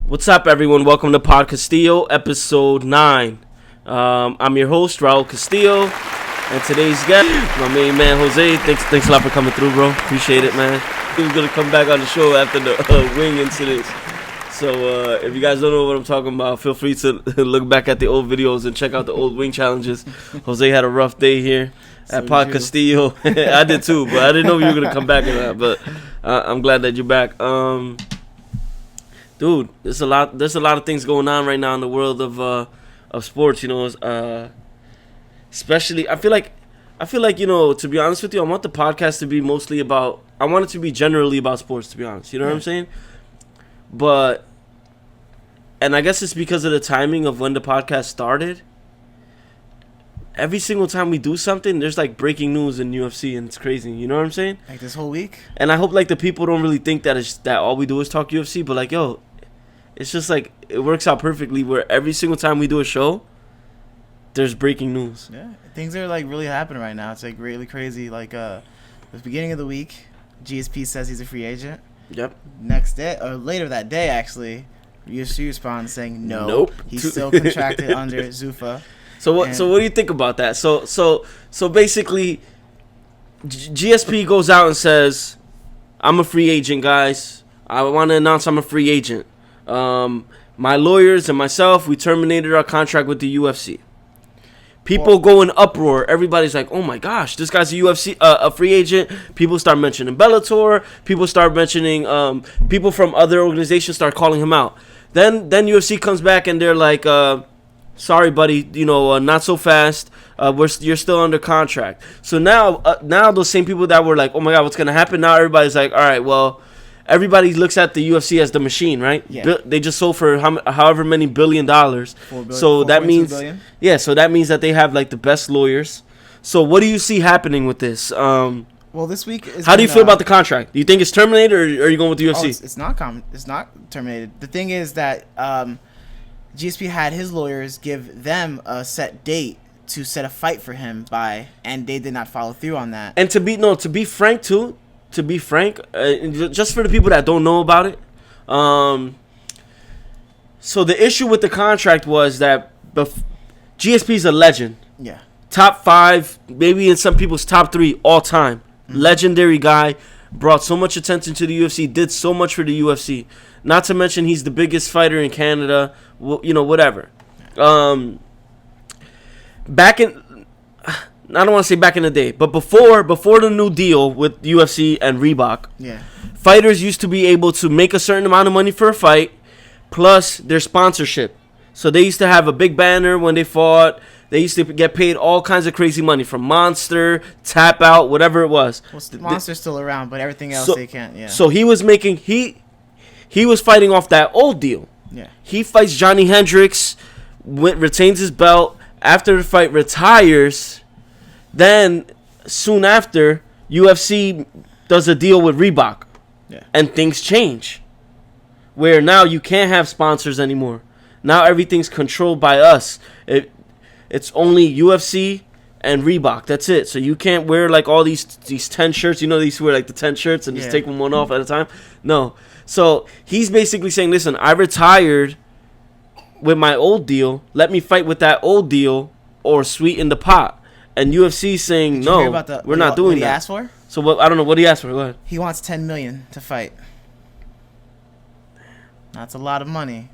What's up, everyone? Welcome to Podcastillo, episode 9. I'm your host, Raul Castillo, and today's guest, my main man, Jose. Thanks a lot for coming through, bro. Appreciate it, man. He was going to come back on the show after the wing incident. So if you guys don't know what I'm talking about, feel free to look back at the old videos and check out the old wing challenges. Jose had a rough day here at Podcastillo. I did too, but I didn't know you were going to come back or not. But I'm glad that you're back. Dude, there's a lot of things going on right now in the world of sports, you know. Especially, I feel like, you know, to be honest with you, I want the podcast to be mostly about. I want it to be generally about sports, to be honest. You know what I'm saying? And I guess it's because of the timing of when the podcast started. Every single time we do something, there's like breaking news in UFC, and it's crazy. You know what I'm saying? Like this whole week. And I hope like the people don't really think that all we do is talk UFC, but like, yo. It's just like it works out perfectly where every single time we do a show, there's breaking news. Yeah, things are like really happening right now. It's like really crazy. Like the beginning of the week, GSP says he's a free agent. Yep. Next day or later that day, actually, UFC responds saying no. Nope. He's still contracted under Zuffa. So what do you think about that? So basically, GSP goes out and says, "I'm a free agent, guys. I want to announce I'm a free agent." My lawyers and myself, we terminated our contract with the UFC. People go in uproar. Everybody's like, "Oh my gosh, this guy's a free agent." People start mentioning Bellator. People start mentioning people from other organizations start calling him out. Then UFC comes back and they're like, "Sorry, buddy, you know, not so fast. You're still under contract." So now those same people that were like, "Oh my God, what's gonna happen?" Now everybody's like, "All right, well." Everybody looks at the UFC as the machine, right? Yeah. They just sold for however many $1 billion. So that means, so that means that they have like the best lawyers. So what do you see happening with this? Well, this week is. How do you feel about the contract? Do you think it's terminated, or are you going with the UFC? It's not terminated. The thing is that GSP had his lawyers give them a set date to set a fight for him by, and they did not follow through on that. And to be frank too. To be frank, just for the people that don't know about it, so the issue with the contract was that GSP's a legend. Yeah. Top 5, maybe in some people's top 3 all time. Mm-hmm. Legendary guy, brought so much attention to the UFC, did so much for the UFC. Not to mention he's the biggest fighter in Canada, you know, whatever. I don't want to say back in the day, but before the new deal with UFC and Reebok, fighters used to be able to make a certain amount of money for a fight, plus their sponsorship. So they used to have a big banner when they fought. They used to get paid all kinds of crazy money from Monster, Tap Out, whatever it was. Well, Monster's still around, but everything else they can't. Yeah. So he was making he was fighting off that old deal. Yeah. He fights Johnny Hendricks, retains his belt. After the fight, retires. Then, soon after, UFC does a deal with Reebok. Yeah. And things change. Where now you can't have sponsors anymore. Now everything's controlled by us. It's only UFC and Reebok. That's it. So you can't wear like all these 10 shirts. You know, they used to wear like the 10 shirts and just take one off at a time. No. So he's basically saying, listen, I retired with my old deal. Let me fight with that old deal or sweeten the pot. And UFC saying no, we're not doing what he that. Asked for? So what? I don't know what he asked for. Go ahead. He wants $10 million to fight. That's a lot of money.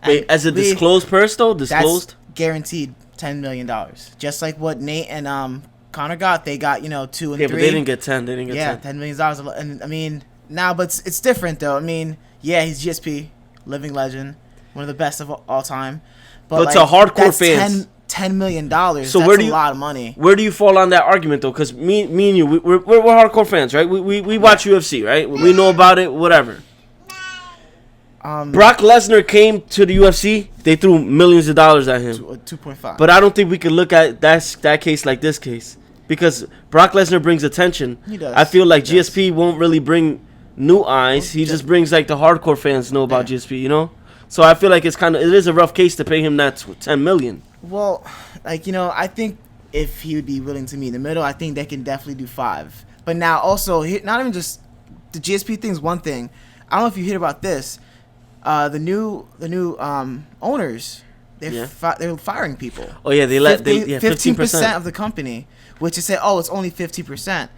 Wait, as a disclosed purse though? Disclosed? That's guaranteed $10 million. Just like what Nate and Connor got. They got, you know, 2 and 3. Yeah, but they didn't get 10. They didn't get 10. $10 million. And I mean, now, but it's different though. I mean, yeah, he's GSP, living legend, one of the best of all time. But like, to hardcore fans. $10 million. So that's a lot of money. Where do you fall on that argument though? Because me and you, we're hardcore fans, right? We watch UFC, right? We know about it, whatever. Brock Lesnar came to the UFC. They threw millions of dollars at him. 2.5. But I don't think we could look at that case like this case because Brock Lesnar brings attention. He does. I feel like GSP won't really bring new eyes. He just brings like the hardcore fans know about GSP, you know. So I feel like it is a rough case to pay him that $10 million. Well, like, you know, I think if he would be willing to meet in the middle, I think they can definitely do 5. But now also, not even just the GSP thing's one thing. I don't know if you hear about this. the new owners, they're firing people. Oh yeah, they let 15% of the company, which is say, oh, it's only 50%.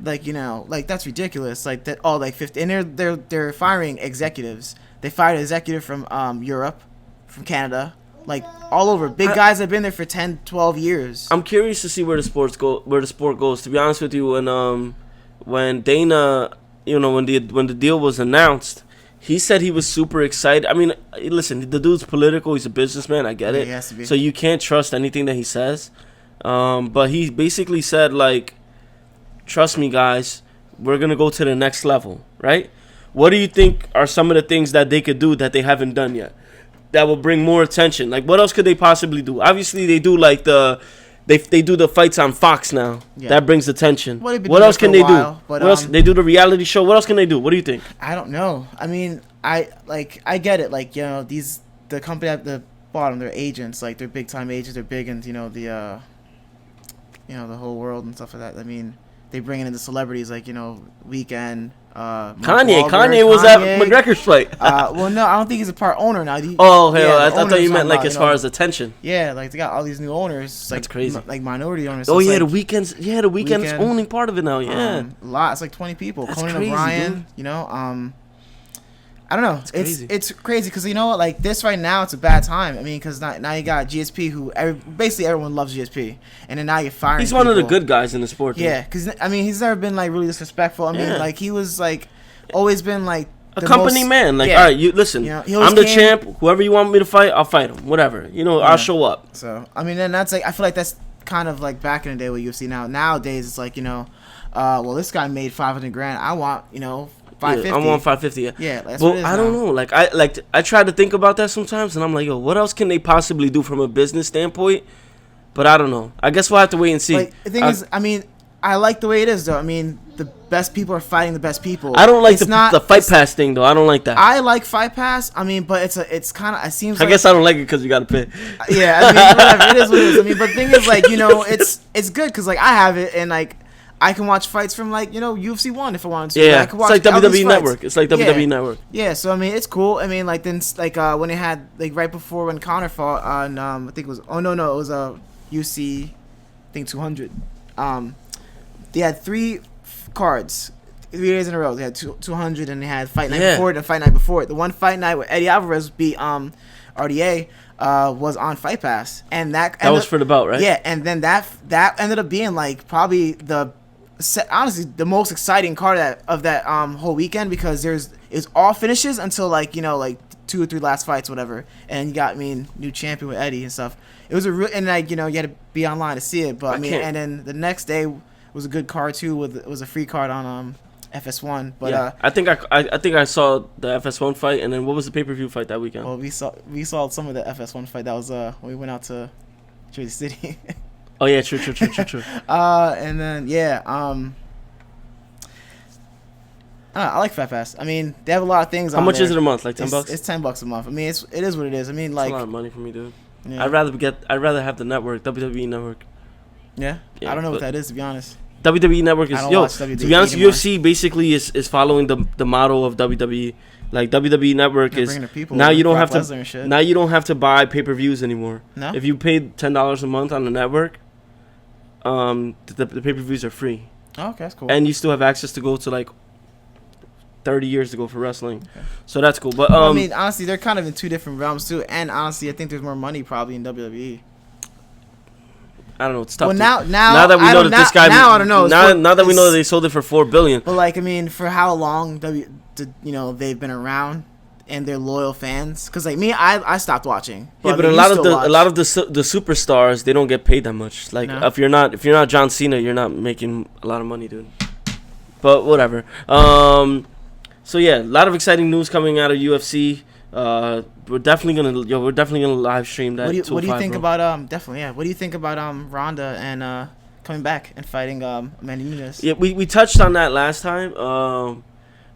Like, like that's ridiculous. Like that, like 50, and they're firing executives. They fired an executive from Europe, from Canada, like all over. Big guys that have been there for 10, 12 years. I'm curious to see where the sport goes. To be honest with you, when Dana, when the deal was announced, he said he was super excited. I mean, listen, the dude's political. He's a businessman. I get it. He has to be. So you can't trust anything that he says. But he basically said, like, trust me, guys, we're going to go to the next level, right? What do you think are some of the things that they could do that they haven't done yet that will bring more attention? Like, what else could they possibly do? Obviously, they do, like, they do the fights on Fox now. Yeah. That brings attention. What else can they do? What else? They do the reality show. What else can they do? What do you think? I don't know. I mean, I get it. Like, the company at the bottom, they're agents. Like, they're big-time agents. They're big in, the whole world and stuff like that. I mean, they bring in the celebrities like Weeknd, Kanye was at McGregor's fight. Well, no, I don't think he's a part owner now. I thought you meant like as far as attention. Yeah, like they got all these new owners. That's crazy. Like minority owners. So the Weeknd's owning part of it now. Yeah, a lot. It's like 20 people. That's Conan crazy, O'Brien. dude. I don't know. It's crazy because like this right now, it's a bad time. I mean, because now you got GSP, who basically everyone loves GSP, and then now you're firing. He's one of the good guys in the sport. Dude. Yeah, because I mean, he's never been like really disrespectful. I mean, like he was like always been like a company man. Like, all right, you listen. I'm the champ. Whoever you want me to fight, I'll fight him. Whatever. I'll show up. So I mean, then that's like I feel like that's kind of like back in the day with UFC. Nowadays it's like well, this guy made $500,000. I want 550. I want 550. Yeah, that's well, what it is I don't know. I try to think about that sometimes, and I'm like, yo, what else can they possibly do from a business standpoint? But I don't know. I guess we'll have to wait and see. Like, the thing is, I mean, I like the way it is though. I mean, the best people are fighting the best people. I don't like the Fight Pass thing though. I don't like that. I like Fight Pass. I mean, but it's kind of, it seems. I guess I don't like it because you got to pay. Yeah, I mean, whatever. It is what it is. I mean, but the thing is, like, it's good because like I have it and like. I can watch fights from like UFC 1 if I wanted to. Yeah, I can watch it's like WWE Network. It's like WWE Network. Yeah, so I mean it's cool. I mean like then like when they had like right before when Conor fought on I think it was it was UFC I think 200. They had 3 cards 3 days in a row. They had 200 and they had fight night before it and fight night before it. The one fight night where Eddie Alvarez beat RDA was on Fight Pass, and that was for the belt, right? Yeah, and then that ended up being like probably honestly the most exciting card of that whole weekend because it's all finishes until like like 2 or 3 last fights, whatever, and you got new champion with Eddie and stuff. It was a real and like you had to be online to see it, but I mean, and then the next day was a good card too. It was a free card on FS1, but yeah. I think I saw the FS1 fight, and then what was the pay-per-view fight that weekend? Well, we saw some of the FS1 fight. That was when we went out to Jersey City. Oh yeah, true. And then I like Fight Pass. I mean, they have a lot of things. How much is it a month? Like $10? It's $10 a month. I mean, it is what it is. I mean, like it's a lot of money for me, dude. Yeah. I'd rather have the network, WWE Network. Yeah, I don't know what that is, to be honest. WWE Network is to be honest, UFC basically is following the model of WWE. Like WWE Network is now you don't have to buy pay-per-views anymore. No? If you paid $10 a month on the network, the pay-per-views are free. Oh, okay, that's cool. And you still have access to go to like 30 years to go for wrestling. Okay. So that's cool. But I mean, honestly, they're kind of in 2 different realms too. And honestly, I think there's more money probably in WWE. I don't know. It's tough. Well, now that we know that this guy. Now I don't know. Now that we know that they sold it for $4 billion. But like, I mean, for how long they've been around and they're loyal fans? Because like me, I stopped watching. But a lot of the superstars, they don't get paid that much. Like if you're not John Cena, you're not making a lot of money, dude. But whatever. So yeah, a lot of exciting news coming out of UFC. We're definitely gonna live stream that. What do you think about definitely? Yeah. What do you think about Ronda and coming back and fighting Amanda Nunes? Yeah, we touched on that last time.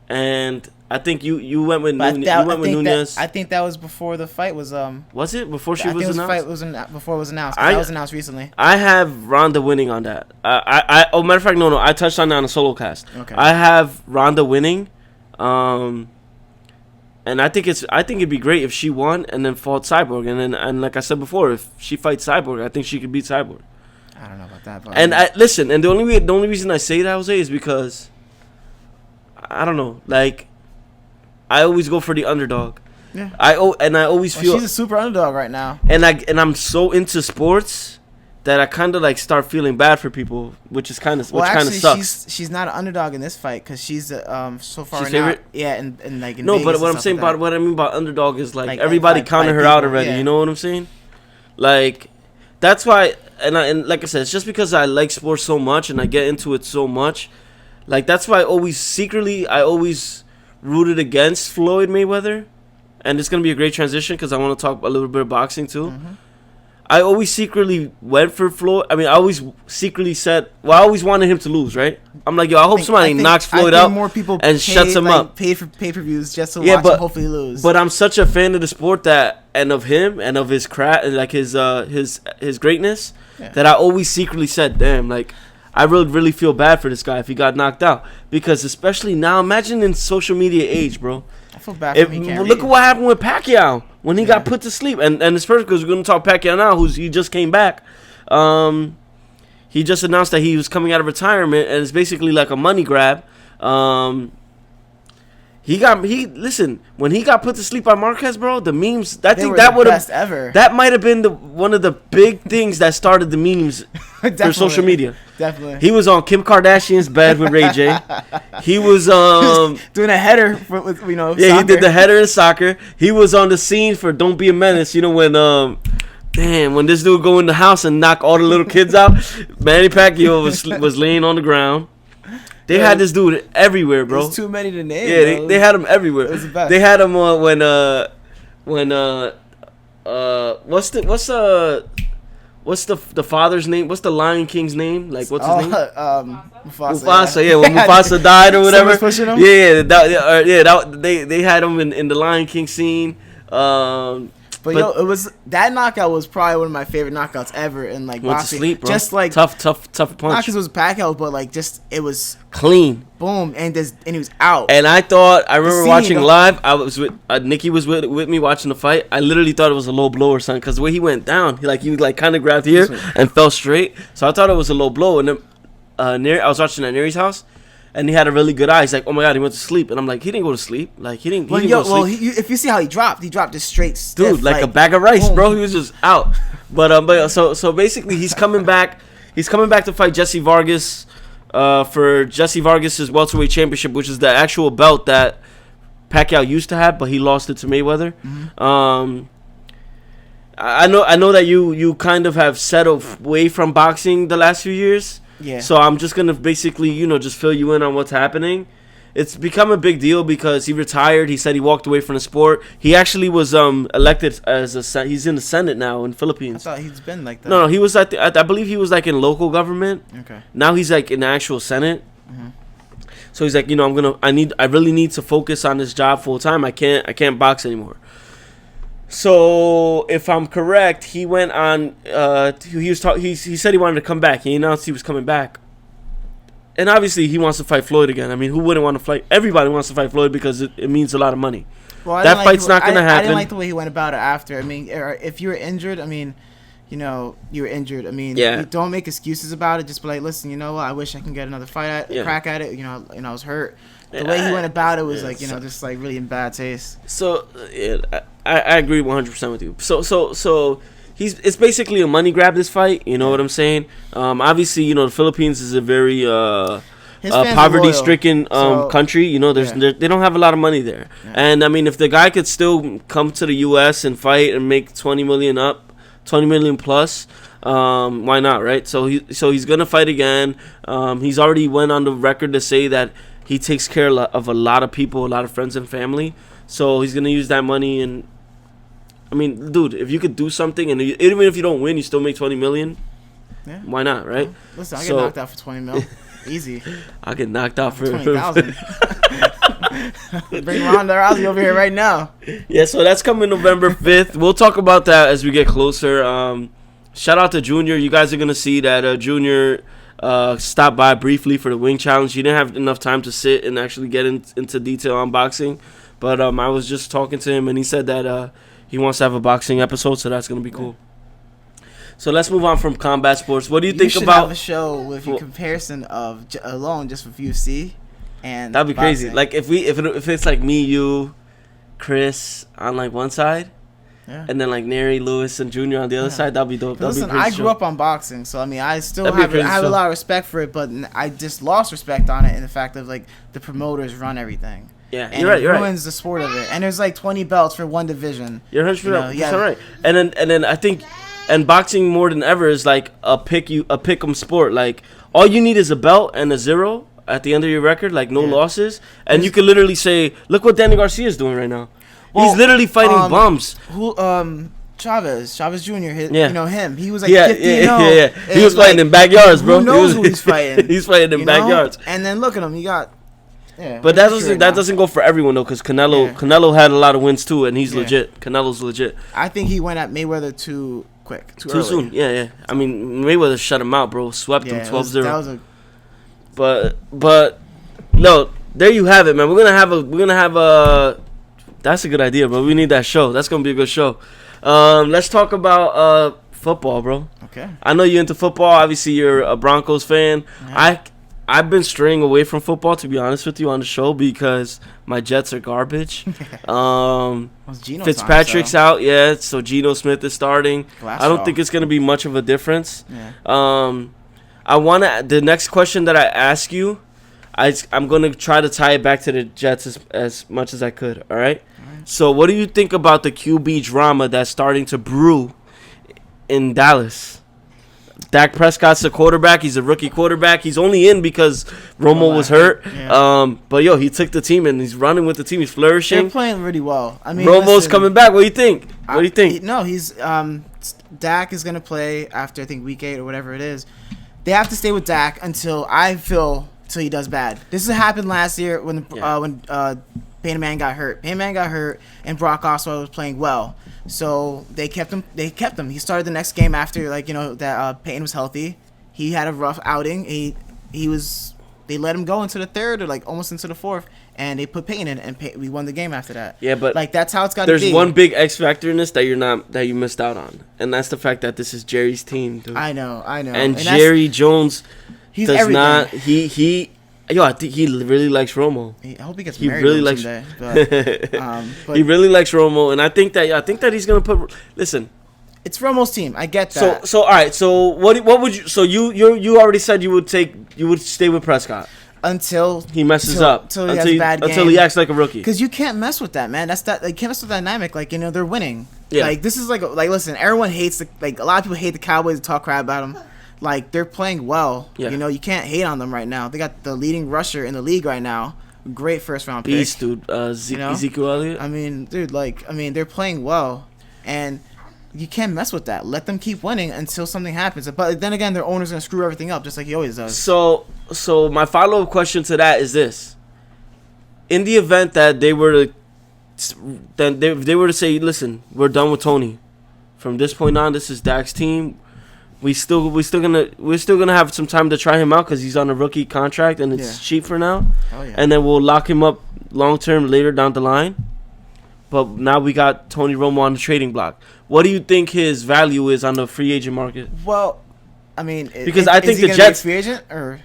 And I think you went with Nunes. I think that was before the fight was. Was it before she was announced? Fight was before it was announced. That was announced recently. I have Ronda winning on that. Matter of fact, no. I touched on that on a solo cast. Okay. I have Ronda winning. And I think it'd be great if she won and then fought Cyborg, and like I said before, if she fights Cyborg, I think she could beat Cyborg. I don't know about that. But And listen, and the only reason I say that, Jose, is because I don't know, like I always go for the underdog. Yeah. I always feel she's a super underdog right now. And I'm so into sports that I kind of like start feeling bad for people, which kind of sucks. She's not an underdog in this fight because she's so far She's favorite? Yeah, and like in No, Vegas but what and I'm saying stuff like about what I mean about underdog is like Like, everybody like, counted like her out people, already. yeah. You know what I'm saying? Like that's why, and like I said, it's just because I like sports so much and I get into it so much. Like that's why I always rooted against Floyd Mayweather, and it's gonna be a great transition because I want to talk a little bit of boxing too. Mm-hmm. I always secretly went for Floyd. I mean, I always secretly said, well, I always wanted him to lose, right? I'm like, yo, I hope somebody knocks Floyd out more people and shuts him up. Paid for pay-per-views just to watch him hopefully lose. But I'm such a fan of the sport and of him and of his craft and like his greatness that I always secretly said, damn, like I really feel bad for this guy if he got knocked out, because especially now, imagine in social media age, bro. I feel bad for him. Look at what happened with Pacquiao when he got put to sleep, and it's perfect because we're gonna talk Pacquiao now, he just came back. He just announced that he was coming out of retirement, and it's basically like a money grab. Listen, when he got put to sleep by Marquez, bro, the memes, that might have been one of the big things that started the memes for social media. Definitely. He was on Kim Kardashian's bed with Ray J. He was doing a header with yeah, soccer. He did the header in soccer. He was on the scene for Don't Be a Menace, when this dude go in the house and knock all the little kids out. Manny Pacquiao was laying on the ground. They had this dude everywhere, bro. There's too many to name. Yeah, they had him everywhere. It was the best. They had him what's the father's name? What's the Lion King's name? Like what's his name? Mufasa. Yeah, when Mufasa died or whatever. Pushing him? They had him in the Lion King scene. But it was that knockout was probably one of my favorite knockouts ever in like went boxing. To sleep, bro. Just like tough punch. Not because it was Pacquiao, but like just it was clean. Boom, and he was out. And I remember watching live. I was with Nikki was with me watching the fight. I literally thought it was a low blow or something because the way he went down, he kind of grabbed here and fell straight. So I thought it was a low blow. And then I was watching at Neri's house. And he had a really good eye. He's like, oh my god, he went to sleep. And I'm like, he didn't go to sleep. Like he didn't. Go to sleep. If you see how he dropped just straight stiff, dude, like a bag of rice, boom. Bro. He was just out. But so basically, he's coming back. He's coming back to fight Jesse Vargas, for Jesse Vargas's welterweight championship, which is the actual belt that Pacquiao used to have, but he lost it to Mayweather. Mm-hmm. I know that you kind of have settled away from boxing the last few years. Yeah. So I'm just gonna basically, just fill you in on what's happening. It's become a big deal because he retired. He said he walked away from the sport. He actually was elected as he's in the Senate now in the Philippines. I thought he's been like that. No, he was I believe he was like in local government. Okay. Now he's like in the actual Senate. Mm-hmm. So he's like, I really need to focus on this job full time. I can't box anymore. So if I'm correct, he went on. He said he wanted to come back. He announced he was coming back, and obviously he wants to fight Floyd again. I mean, who wouldn't want to fight? Everybody wants to fight Floyd because it means a lot of money. Well, that fight's not going to happen. I didn't like the way he went about it after. I mean, if you were injured, you were injured. I mean, you don't make excuses about it. Just be like, listen, you know what? I wish I can get another crack at it. I was hurt. The way he went about it was just like really in bad taste. So I agree 100% with you. So it's basically a money grab, this fight. You know what I'm saying? Obviously, the Philippines is a very poverty-stricken country. They don't have a lot of money there. Yeah. And I mean, if the guy could still come to the U.S. and fight and make 20 million plus, why not, right? So he's gonna fight again. He's already went on the record to say that he takes care of a lot of people, a lot of friends and family. So he's going to use that money. And, I mean, dude, if you could do something, and even if you don't win, you still make $20 million, why not, right? Listen, I get knocked out for $20 million. Easy. I get knocked out for $20,000. Bring Ronda Rousey over here right now. Yeah, so that's coming November 5th. We'll talk about that as we get closer. Shout out to Junior. You guys are going to see that Junior stopped by briefly for the wing challenge. He didn't have enough time to sit and actually get into detail on boxing, But I was just talking to him, and he said that he wants to have a boxing episode, so that's gonna be cool. So let's move on from combat sports. What do you think about? Have a show with your comparison of alone just with UFC, and that'd be boxing. crazy. Like if it's like me, you, Chris on like one side, and then like Neri, Lewis, and Junior on the other side. That'd be dope. Listen, I grew up on boxing, so I mean, I still have a lot of respect for it, but I just lost respect on it in the fact of like the promoters run everything. Yeah, and you're right. It ruins the sport of it, and there's like 20 belts for one division. You're 100% right. And then I think, and boxing more than ever is like a pick'em sport. Like all you need is a belt and a 0 at the end of your record, like no losses, and you can literally say, look what Danny Garcia is doing right now. Well, he's literally fighting bums. Chavez Jr. You know him. He was like 50 yeah. He was fighting in backyards, bro. Who knows who he's fighting? He's fighting in backyards. And then look at him. He got. Yeah, but that doesn't go for everyone though, because Canelo had a lot of wins too, and he's legit. Canelo's legit. I think he went at Mayweather too quick, too soon. Yeah. I mean, Mayweather shut him out, bro. Swept him 12-0. But no, there you have it, man. We're gonna have a. That's a good idea, bro. We need that show. That's gonna be a good show. Let's talk about football, bro. Okay. I know you're into football. Obviously, you're a Broncos fan. Yeah. I've been straying away from football, to be honest with you, on the show because my Jets are garbage. Fitzpatrick's out, so Geno Smith is starting. I don't think it's going to be much of a difference. Yeah. The next question that I ask you, I'm going to try to tie it back to the Jets as much as I could, all right? So what do you think about the QB drama that's starting to brew in Dallas? Dak Prescott's the quarterback. He's a rookie quarterback. He's only in because Romo was hurt. Yeah. But he took the team and he's running with the team. He's flourishing. They're playing really well. I mean, Romo's coming back. What do you think? He's Dak is gonna play after I think week 8 or whatever it is. They have to stay with Dak until he does bad. This has happened last year when Peyton Manning got hurt. Peyton Manning got hurt and Brock Osweiler was playing well. So they kept him. He started the next game after that Peyton was healthy. He had a rough outing. They let him go into the third or almost into the fourth, and they put Peyton in, and we won the game after that. Yeah, but that's how it's got to be. There's one big X factor in this that you missed out on, and that's the fact that this is Jerry's team, dude. I know. And Jerry Jones does everything. Not. I think he really likes Romo. I hope he gets married someday. But he really likes Romo, and I think that he's gonna put. Listen, it's Romo's team. I get that. So all right. So what would you? So you already said you would stay with Prescott until he messes up. Until he has a bad game. Until he acts like a rookie. Because you can't mess with that, man. You can't mess with that dynamic. They're winning. Yeah. This is listen. Everyone hates a lot of people hate the Cowboys and talk crap about them. They're playing well. Yeah. You can't hate on them right now. They got the leading rusher in the league right now. Great first round pick. Beast, dude. Ezekiel Elliott. I mean, dude, they're playing well, and you can't mess with that. Let them keep winning until something happens. But then again, their owner's gonna screw everything up just like he always does. So my follow-up question to that is this: in the event that they were to say, listen, we're done with Tony. From this point on, this is Dak's team. We're still gonna have some time to try him out because he's on a rookie contract and it's cheap for now. Oh, yeah. And then we'll lock him up long term later down the line. But now we got Tony Romo on the trading block. What do you think his value is on the free agent market? Well, I mean, because I think the Jets free agent or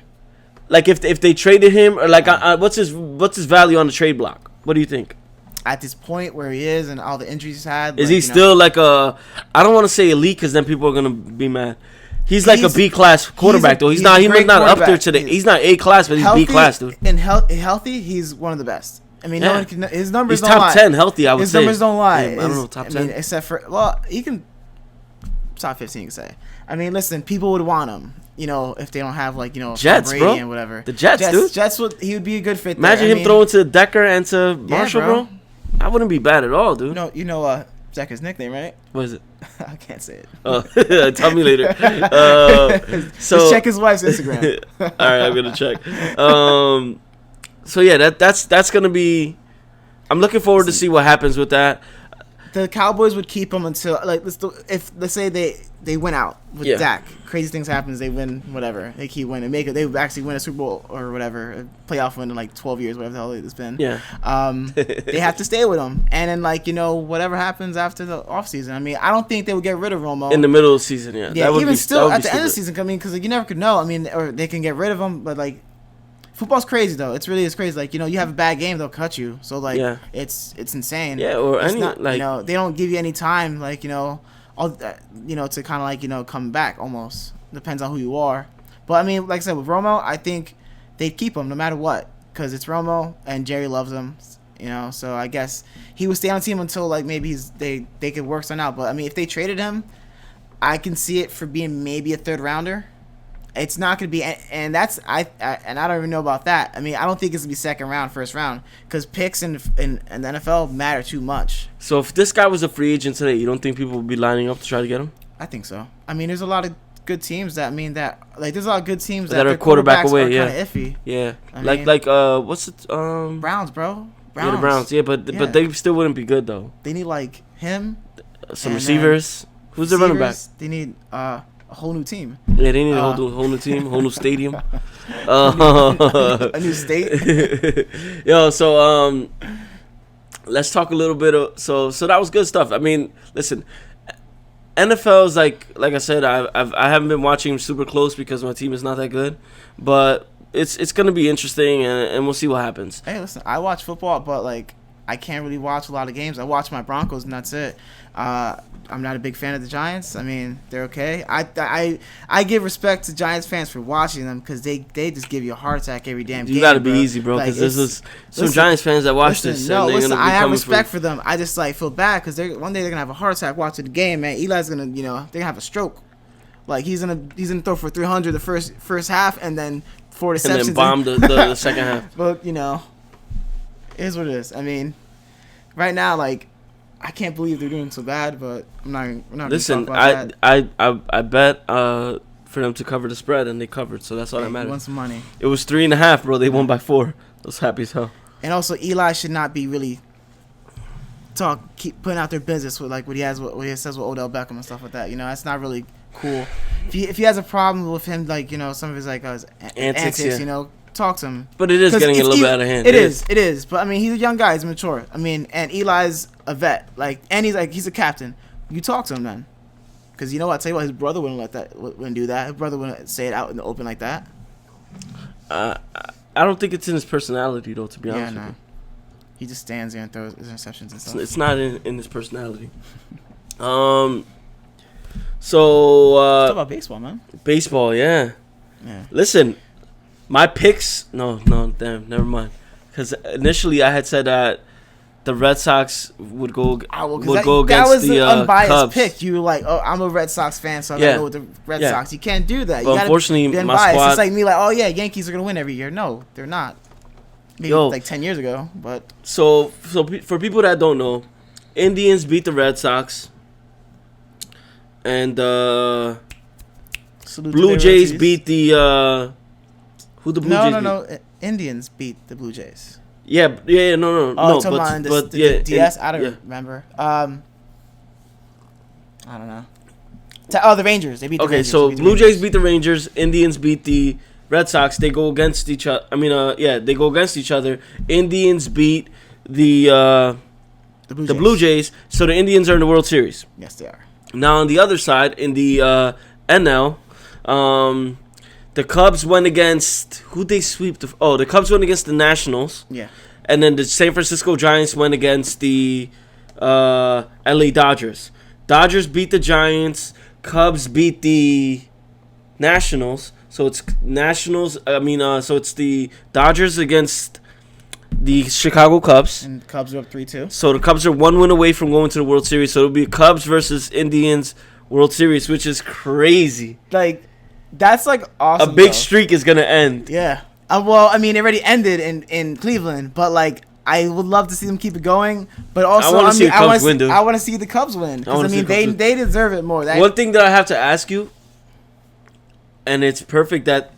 if they traded him or what's his value on the trade block? What do you think? At this point where he is and all the injuries he's had, is he still I don't want to say elite because then people are gonna be mad. He's like a B class quarterback though. He's not up there today. He's not A class, but he's B class, dude. And healthy, he's one of the best. I mean, no one can. His numbers don't lie. He's top 10 healthy. I would say his numbers don't lie. I don't know, top 10. I mean, except for he can top 15. You can say. I mean, listen, people would want him. If they don't have Jets, Brady bro, and whatever. The Jets, dude. He would be a good fit. Imagine him throwing to Decker and to Marshall, bro. That wouldn't be bad at all, dude. You know Decker's nickname, right? What is it? I can't say it. Oh, tell me later. Just check his wife's Instagram. All right, I'm gonna check. So yeah, that's gonna be. I'm looking forward to see what happens with that. The Cowboys would keep him until let's say they win out with Dak. Crazy things happens. They win whatever. They keep winning. They would actually win a Super Bowl or whatever, a playoff win in like 12 years, whatever the hell it's been. Yeah. They have to stay with him, and then whatever happens after the offseason. I mean, I don't think they would get rid of Romo in the middle of the season. Yeah. Yeah. Even still at the end of the season, I mean, because you never could know. I mean, or they can get rid of him, but like. Football's crazy though. It's really crazy. Like you have a bad game, they'll cut you. So like it's insane. Yeah, or it's any not, like they don't give you any time. Like to kind of come back. Almost depends on who you are. But I mean, like I said with Romo, I think they'd keep him no matter what because it's Romo and Jerry loves him. So I guess he would stay on the team until like maybe they could work something out. But I mean, if they traded him, I can see it for being maybe a third rounder. It's not going to be, and that's I don't even know about that. I mean, I don't think it's going to be second round, first round, because picks in the NFL matter too much. So if this guy was a free agent today, you don't think people would be lining up to try to get him? I think so. I mean, there's a lot of good teams there's a lot of good teams that are quarterback away. Are Yeah, kind of iffy. Yeah, I mean, what's it? Browns, bro. Yeah, the Browns. Yeah, but they still wouldn't be good though. They need like him, some receivers. Who's the running back? They need a whole new team. Yeah, they need a whole new team, whole new stadium. A new state. Yo, so let's talk a little bit of so that was good stuff. I mean, listen, NFL is like I said, I haven't been watching super close because my team is not that good, but it's gonna be interesting and we'll see what happens. Hey, listen, I watch football, but like I can't really watch a lot of games. I watch my Broncos and that's it. I'm not a big fan of the Giants. I mean, they're okay. I give respect to Giants fans for watching them because they just give you a heart attack every damn game. You gotta be easy, bro, because there's some Giants fans that watch this. No, listen, I have respect for them. I just feel bad because one day they're gonna have a heart attack watching the game, man. Eli's gonna, they're gonna have a stroke. Like he's gonna throw for 300 the first half and then 4 interceptions and then bomb the second half. But it is what it is. I mean, right now, like. I can't believe they're doing so bad, but we're not. Listen, about I bet for them to cover the spread, and they covered, so that's all that matters. They won some money. It was 3.5, bro. They won by 4. I was happy as hell. And also, Eli should not be really keep putting out their business with like what he says with Odell Beckham and stuff like that. That's not really cool. If he has a problem with him, like some of his like his antics, talk to him. But it is getting a little bit out of hand. It is. But I mean, he's a young guy. He's mature. I mean, and Eli's a vet. And he's a captain. You talk to him then, because I tell you what, his brother wouldn't do that. His brother wouldn't say it out in the open like that. I don't think it's in his personality though. To be honest with you. He just stands there and throws interceptions and stuff. It's not in his personality. So talk about baseball, man. Baseball, yeah. Listen. My picks, no, damn, never mind. Because initially I had said that the Red Sox would go against that was the an unbiased Cubs. pick. You were like, oh, I'm a Red Sox fan, so I gotta go with the Red Sox. You can't do that. But unfortunately, my squad. It's like me, like, oh yeah, Yankees are gonna win every year. No, they're not. Maybe like 10 years ago, but so for people that don't know, Indians beat the Red Sox, and Blue Jays beat the. Who the Blue Jays beat? No. Indians beat the Blue Jays. No. But DS. I don't remember. I don't know. The Rangers. They beat the Rangers. Okay, so Blue Jays beat the Rangers. Indians beat the Red Sox. They go against each other. They go against each other. Indians beat the Blue Jays. So the Indians are in the World Series. Yes, they are. Now on the other side, in the NL, the Cubs went against who they sweep. The Cubs went against the Nationals. Yeah. And then the San Francisco Giants went against the LA Dodgers. Dodgers beat the Giants. Cubs beat the Nationals. So it's Nationals. So it's the Dodgers against the Chicago Cubs. And the Cubs are up 3-2. So the Cubs are 1 win away from going to the World Series. So it'll be Cubs versus Indians World Series, which is crazy. Like. That's like awesome. A big streak is gonna end. Yeah. Well, I mean, it already ended in Cleveland, but like I would love to see them keep it going. But also, I want to see the Cubs win, dude. I want to see the Cubs win because they deserve it more. One thing that I have to ask you, and it's perfect that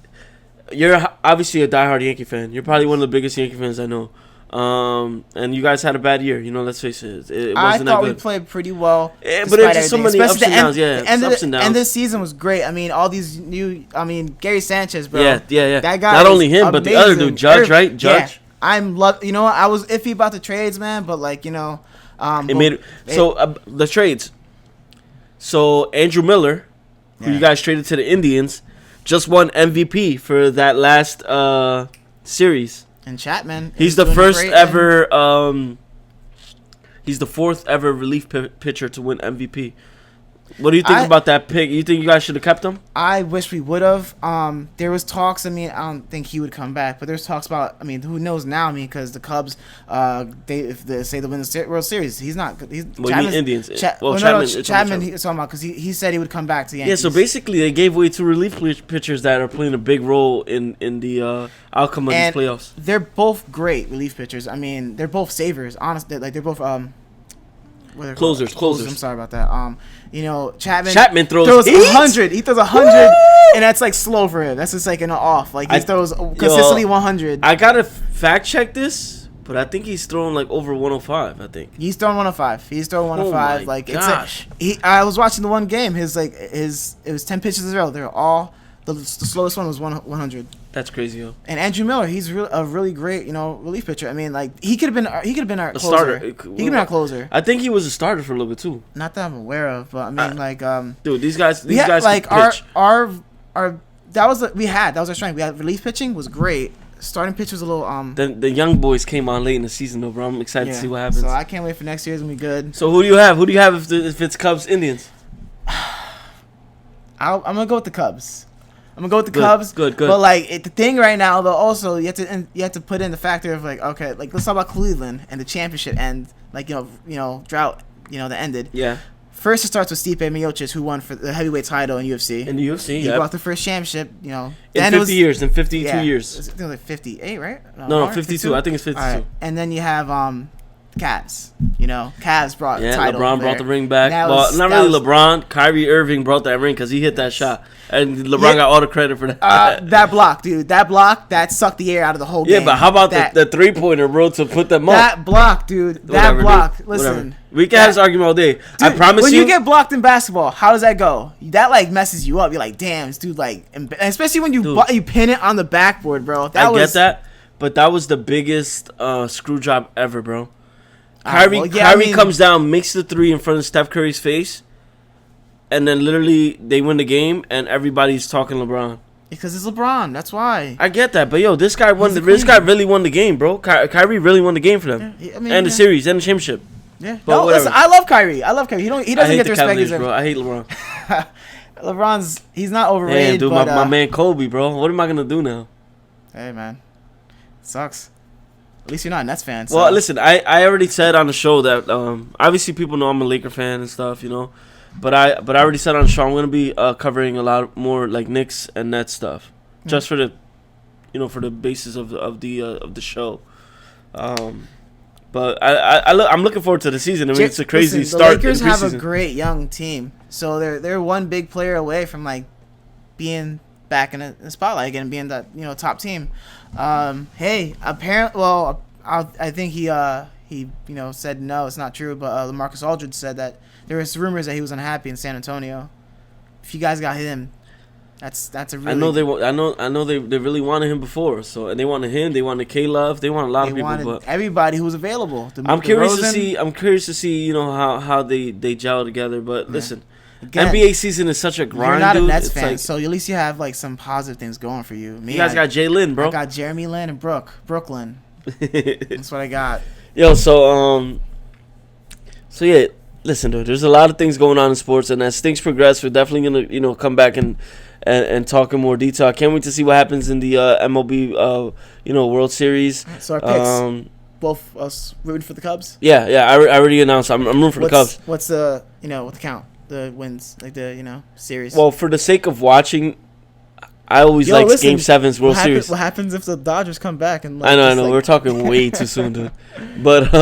you're obviously a diehard Yankee fan. You're probably one of the biggest Yankee fans I know. And you guys had a bad year. You know, let's face it. It I wasn't that thought good. we played pretty well. But there's just so many ups and downs. Yeah, The end ups and of downs. the season was great. I mean, all these new. I mean, Gary Sanchez, bro. Yeah. That guy. Not only him, but the other dude, Judge, right? Judge. Yeah. You know what? I was iffy about the trades, man, but like, you know, the trades. So Andrew Miller, who you guys traded to the Indians, just won MVP for that last series. And Chapman, he's the first ever. He's the fourth ever relief pitcher to win MVP. What do you think about that pick? You think you guys should have kept him? I wish we would have. There was talks. I mean, I don't think he would come back, but there's talks about. I mean, who knows now? I mean, because the Cubs, if they say they win the World Series, he's not. He's Indians. Chapman. He's talking about because he said he would come back to Yankees. Yeah. So basically, they gave away two relief pitchers that are playing a big role in the outcome of these playoffs. They're both great relief pitchers. I mean, they're both savers. Honestly, like they're both closers. I'm sorry about that. You know, Chapman throws 100. He throws 100, and that's like slow for him. That's just like an off. Like he throws consistently 100. I gotta fact check this, but I think he's throwing like over 105. I think he's throwing 105. He's throwing 105. My gosh. I was watching the one game. It was 10 pitches in a row. They're all the slowest one was 100. That's crazy, yo. And Andrew Miller, he's a really great, you know, relief pitcher. I mean, like he could have been our closer. Starter. He could have been our closer. I think he was a starter for a little bit too. Not that I'm aware of, but I mean, dude, these guys like can pitch. our that was our strength. We had relief pitching was great. Starting pitch was a little The young boys came on late in the season though, bro. I'm excited to see what happens. So I can't wait for next year. It's gonna be good. So who do you have? Who do you have if it's Cubs Indians? I'm gonna go with the Cubs. Cubs. Good. But like the thing right now, though, also you have to put in the factor of like, okay, like let's talk about Cleveland and the championship and like you know drought that ended. Yeah. First, it starts with Stipe Miocic, who won for the heavyweight title in UFC. He brought the first championship. You know, in 50 years. In 52 years. I think it was like 58, right? No, 52. I think it's 52. Right. And then you have Cavs. You know, Cavs brought the title. LeBron brought the ring back. Well, not really LeBron. Kyrie Irving brought that ring because he hit that shot. And LeBron got all the credit for that. That block, dude. That sucked the air out of the whole game. Yeah, but how about the three-pointer, bro, to put them up? That block, dude. That block. Dude. Listen. Whatever. We can have this argument all day. Dude, I promise when you get blocked in basketball, how does that go? That, like, messes you up. You're like, damn, this dude, like... Especially when you pin it on the backboard, bro. I get that, but that was the biggest screw job ever, bro. Kyrie comes down, makes the three in front of Steph Curry's face, and then literally they win the game, and everybody's talking LeBron. Because it's LeBron. That's why. I get that, but yo, this guy really won the game, bro. Kyrie really won the game for them, and the series and the championship. Yeah. But listen, I love Kyrie. He doesn't get the respect he's bro. I hate LeBron. He's not overrated. Damn, dude, but, my man Kobe, bro. What am I gonna do now? Hey, man, sucks. At least you're not a Nets fan. So. Well, listen, I already said on the show that obviously people know I'm a Laker fan and stuff, you know, but I already said on the show I'm gonna be covering a lot more like Knicks and Nets stuff, just for the, for the basis of the show. But I'm looking forward to the season. I mean, it's a crazy start. The Lakers have a great young team, so they're one big player away from like being back in the spotlight again, being that top team. Hey, apparently, well, I think he said no, it's not true, but LaMarcus Aldridge said that there was rumors that he was unhappy in San Antonio. If you guys got him, that's a really. I know they really wanted him before, so and they wanted him, they wanted K-Love, they wanted a lot of people, but everybody who was available. I'm curious to see how they gel together, but listen. Again, NBA season is such a grind. You're not dude. a Nets fan, so at least you have like some positive things going for you. You guys got Jay Lynn, bro. I got Jeremy Lin and Brooklyn. That's what I got. Yo, so yeah, listen, dude. There's a lot of things going on in sports, and as things progress, we're definitely gonna come back and talk in more detail. I can't wait to see what happens in the MLB World Series. So our picks, both us rooting for the Cubs. Yeah. I already announced I'm rooting for the Cubs. What's the what the count? The wins, like the series. Well, for the sake of watching, I always Game 7's World Series. What happens if the Dodgers come back and? I know. We're talking way too soon, dude. But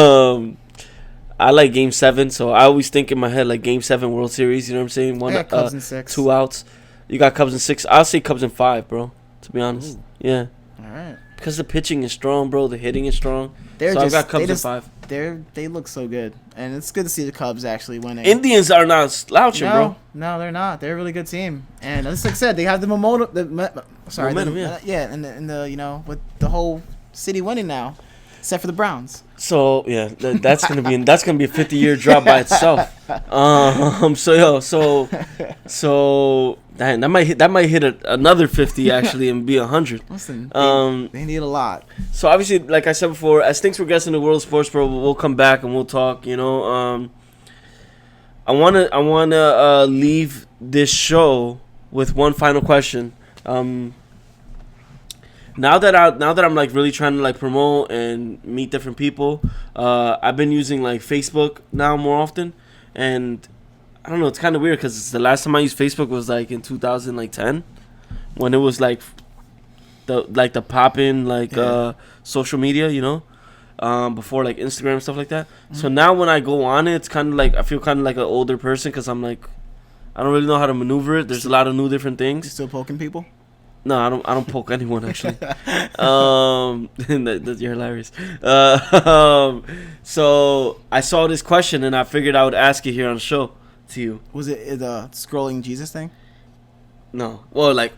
I like Game 7, so I always think in my head like Game 7 World Series. You know what I'm saying? I got Cubs in 6. 2 outs. You got Cubs in 6. I'll say Cubs in 5, bro. To be honest. Ooh. Yeah. All right. Because the pitching is strong, bro. The hitting is strong. They're so just, I've got Cubs at 5. They look so good, and it's good to see the Cubs actually winning. Indians are not slouching, bro. No, they're not. They're a really good team, and just like I said, they have the momentum. Momentum, yeah, and the with the whole city winning now, except for the Browns. So yeah, that's gonna be a 50-year drop by itself. So that might hit another 50 actually and be 100. Listen, they need a lot. So obviously, like I said before, as things progress in the world of sports, bro, we'll come back and we'll talk. You know, I wanna leave this show with one final question. Now that I'm like really trying to like promote and meet different people, I've been using like Facebook now more often, and I don't know, it's kind of weird because the last time I used Facebook was like in 2010, when it was like the poppin' like social media, you know, before like Instagram and stuff like that. Mm-hmm. So now when I go on it, it's kind of like I feel kind of like an older person because I'm like I don't really know how to maneuver it. There's a lot of new different things. You still poking people? No, I don't poke anyone actually. You're hilarious. So I saw this question and I figured I would ask it here on the show to you. Was it the scrolling Jesus thing? No. Well, like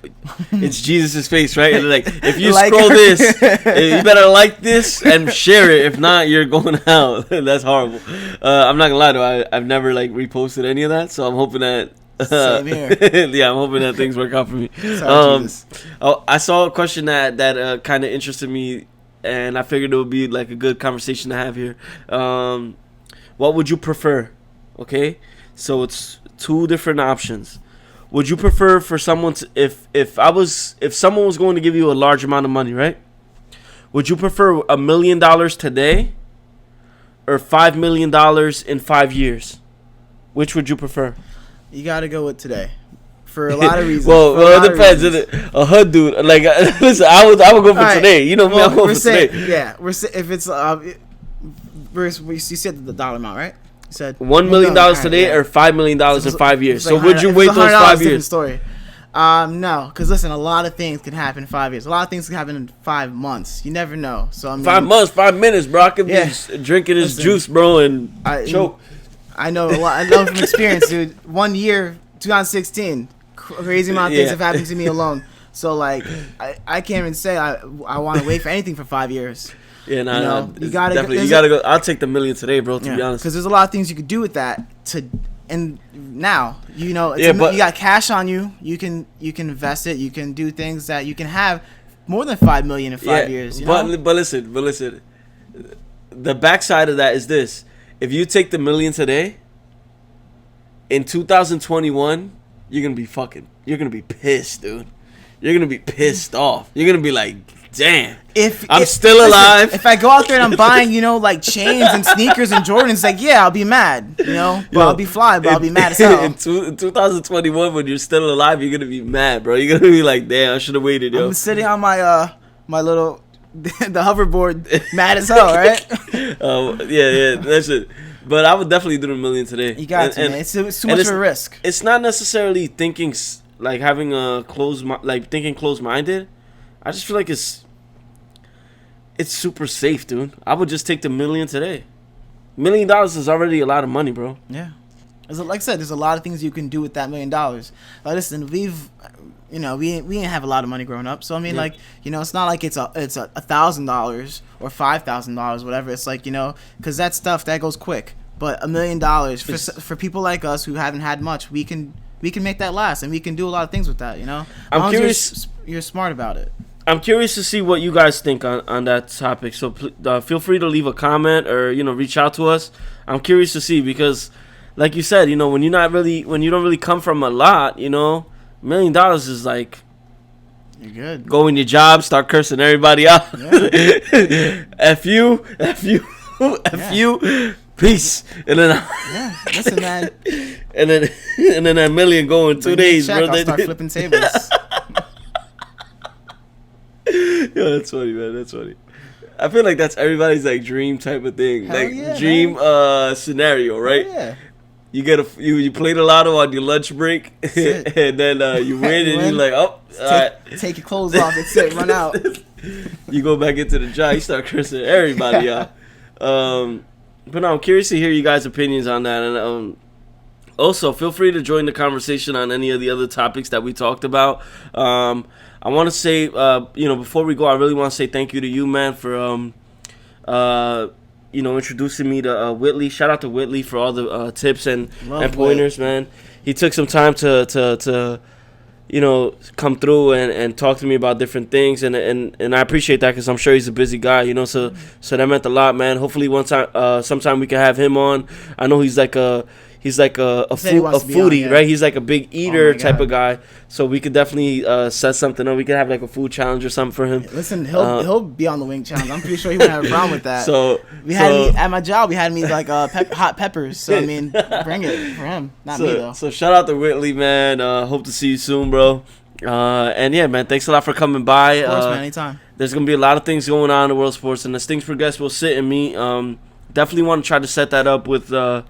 it's Jesus' face, right? And like if you scroll this, you better like this and share it. If not, you're going out. That's horrible. I'm not gonna lie though. I've never like reposted any of that, so I'm hoping that. Same here. Yeah, I'm hoping that things work out for me. I saw a question that kind of interested me, and I figured it would be like a good conversation to have here. What would you prefer? Okay, so it's 2 different options. Would you prefer for someone to, if someone was going to give you a large amount of money, right? Would you prefer $1 million today or $5 million in 5 years? Which would you prefer? You gotta go with today, for a lot of reasons. well, it depends. A hood dude, like listen, I would go for today. You know me, I'm going for today. Yeah, if it's you said the dollar amount, right? You said $1 million today or $5 million in 5 years. So would you wait those 5 years? Story. No, because listen, a lot of things can happen in 5 years. A lot of things can happen in 5 months. You never know. So I mean, 5 months, 5 minutes, bro. I could be drinking his juice, bro, and choke. I know a lot. I know from experience, dude. 1 year, 2016, crazy amount of things have happened to me alone. So like, I can't even say I want to wait for anything for 5 years. Yeah, you gotta go. I'll take the $1 million today, bro. To be honest, because there's a lot of things you could do with that. And now you know, you got cash on you. You can invest it. You can do things that you can have more than $5 million in 5 years. You know? But listen. The backside of that is this. If you take the $1 million today, in 2021, you're gonna be pissed, dude. You're gonna be pissed off. You're gonna be like, damn. If I'm still alive. If I go out there and I'm buying, you know, like chains and sneakers and Jordans, like I'll be mad, you know. But I'll be fly, but I'll be mad as hell. In 2021, when you're still alive, you're gonna be mad, bro. You're gonna be like, damn, I should have waited, yo. I'm sitting on my my little the hoverboard, mad as hell, right? Yeah, that's it. But I would definitely do the $1 million today. You got to, man. It's too much of a risk. It's not necessarily thinking like having a thinking closed-minded. I just feel like it's super safe, dude. I would just take the $1 million today. $1 million is already a lot of money, bro. Yeah. Like I said, there's a lot of things you can do with that $1 million. Like, listen, we didn't have a lot of money growing up, so I mean, like, you know, it's not like it's $1,000 or $5,000, whatever. It's like, you know, because that stuff that goes quick. But $1 million for people like us who haven't had much, we can make that last, and we can do a lot of things with that. You know, I'm curious. You're smart about it. I'm curious to see what you guys think on that topic. So feel free to leave a comment or, you know, reach out to us. I'm curious to see because, like you said, you know, when you don't really come from a lot, you know, $1 million is like, you're good. Go in your job, start cursing everybody out. Yeah. F you, peace. And then listen, man. And then that $1 million go in 2 days, bro. I'll start flipping tables. Yo, that's funny, man. That's funny. I feel like that's everybody's like dream type of thing, dream scenario, right? Yeah. You get you play the lotto on your lunch break, and then you win, and you're like, oh, take your clothes off. That's it. Run out. You go back into the job, you start cursing everybody out. But no, I'm curious to hear you guys' opinions on that. And also, feel free to join the conversation on any of the other topics that we talked about. I want to say, before we go, I really want to say thank you to you, man, for introducing me to Whitley. Shout out to Whitley for all the tips and pointers, man. He took some time to come through and talk to me about different things, and I appreciate that because I'm sure he's a busy guy, so that meant a lot, man. Hopefully sometime we can have him on. I know he's like a foodie, right? He's like a big eater type of guy, so we could definitely set something up. We could have like a food challenge or something for him. Listen, he'll be on the wing challenge. I'm pretty sure he wouldn't have a problem with that. We had me at my job. We had me like hot peppers. So I mean, bring it for him, not me though. So shout out to Whitley, man. Hope to see you soon, bro. And yeah, man, thanks a lot for coming by. Of course, man, anytime. There's gonna be a lot of things going on in the world of sports, and as things progress, we'll sit and meet. Definitely want to try to set that up with the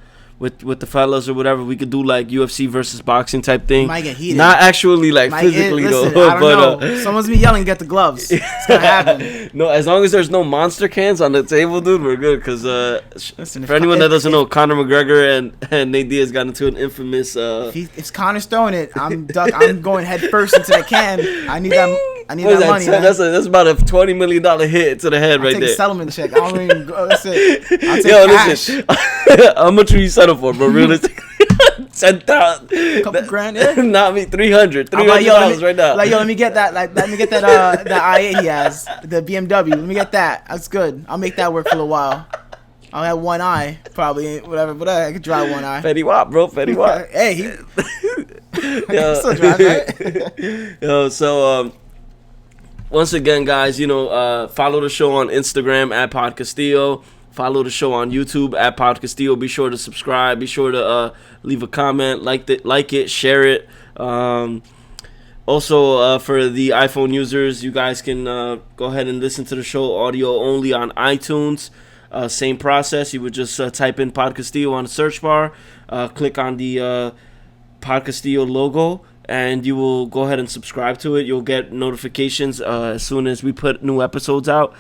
fellas or whatever. We could do like UFC versus boxing type thing. Might get heated. Not actually like physically listen, though. I don't know. Someone's be yelling, get the gloves. It's gonna happen. No, as long as there's no monster cans on the table, dude, we're good. Because for anyone that doesn't know, Conor McGregor and Nate Diaz got into an infamous. If Conor's throwing it, I'm going head first into the can. I need that. I need that money. That's about a $20 million hit to the head right there. Take a settlement check. I don't even go. That's it. I'll take cash. Listen. How much will you settle for, bro? Realistically, $10,000. Couple grand, yeah. Not me, $300 right now. Like, yo, let me get that. Like, let me get that. That i8 he has, the BMW. Let me get that. That's good. I'll make that work for a while. I'll have one eye, probably, whatever. But I could drive one eye. Fetty Wap, bro. Fetty Wap. Hey, he still drives, right? So once again, guys, follow the show on Instagram at Podcastillo. Follow the show on YouTube at Podcastillo. Be sure to subscribe. Be sure to leave a comment, like it, share it. Also, for the iPhone users, you guys can go ahead and listen to the show audio only on iTunes. Same process. You would just type in Podcastillo on the search bar, click on the Podcastillo logo, and you will go ahead and subscribe to it. You'll get notifications as soon as we put new episodes out.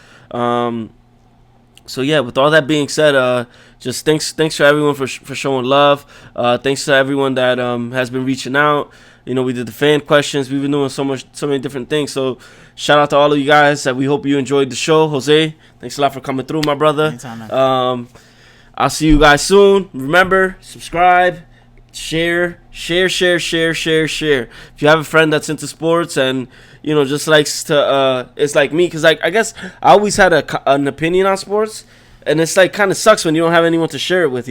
So yeah, with all that being said, just thanks for everyone for showing love. Thanks to everyone that has been reaching out. We did the fan questions. We've been doing so many different things. So shout out to all of you guys. We hope you enjoyed the show. Jose, thanks a lot for coming through, my brother. Anytime, man. I'll see you guys soon. Remember, subscribe, share. If you have a friend that's into sports and just likes to it's like me, because I guess I always had an opinion on sports, and it's like kind of sucks when you don't have anyone to share it with,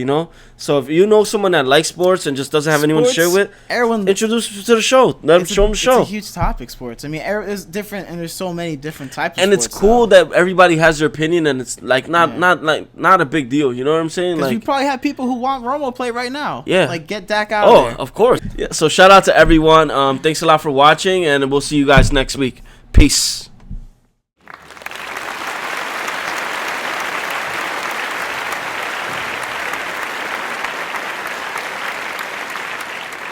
So if you know someone that likes sports and just doesn't have anyone to share with, everyone introduce them to the show. Let them show them the show. It's a huge topic, sports. I mean, it's different, and there's so many different types of and sports. And it's cool that everybody has their opinion, and it's like not a big deal. You know what I'm saying? Because like, you probably have people who want Romo play right now. Yeah. Like, get Dak out of there. Of course. Yeah. So shout out to everyone. Thanks a lot for watching, and we'll see you guys next week. Peace.